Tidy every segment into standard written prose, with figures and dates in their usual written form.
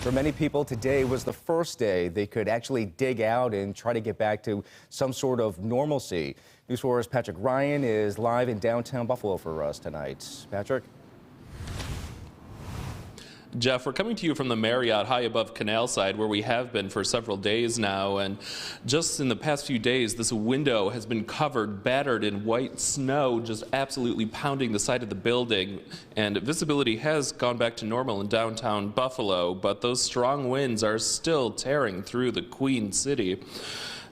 For many people, today was the first day they could actually dig out and try to get back to some sort of normalcy. News 4's Patrick Ryan is live in downtown Buffalo for us tonight. Patrick? Jeff, we're coming to you from the Marriott high above Canal Side, where we have been for several days now. And just in the past few days, this window has been covered, battered in white snow, just absolutely pounding the side of the building. And visibility has gone back to normal in downtown Buffalo, but those strong winds are still tearing through the Queen City.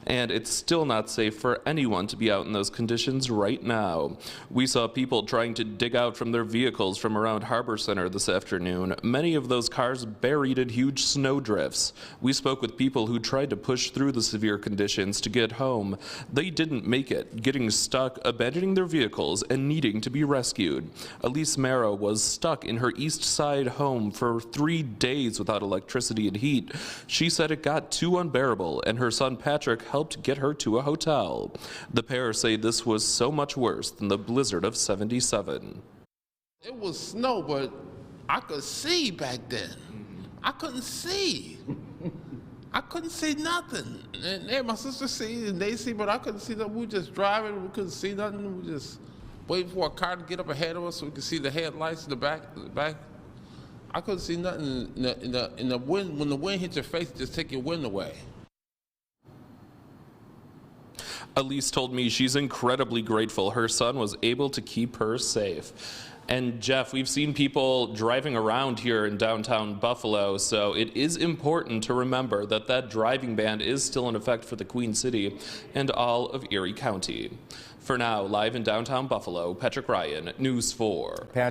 And it's still not safe for anyone to be out in those conditions right now. We saw people trying to dig out from their vehicles from around Harbor Center this afternoon. Many of those cars buried in huge snow drifts. We spoke with people who tried to push through the severe conditions to get home. They didn't make it, getting stuck, abandoning their vehicles, and needing to be rescued. Elise Marrow was stuck in her East Side home for 3 days without electricity and heat. She said it got too unbearable, and her son Patrick helped get her to a hotel. The pair say this was so much worse than the blizzard of '77. It was snow, but I could see back then. I couldn't see. I couldn't see nothing. And my sister see and they see, but I couldn't see nothing. We were just driving, we couldn't see nothing. We were just waiting for a car to get up ahead of us so we could see the headlights in the back. I couldn't see nothing in the wind. When the wind hit your face, just take your wind away. Elise told me she's incredibly grateful her son was able to keep her safe. And Jeff, we've seen people driving around here in downtown Buffalo, so it is important to remember that that driving ban is still in effect for the Queen City and all of Erie County. For now, live in downtown Buffalo, Patrick Ryan, News 4.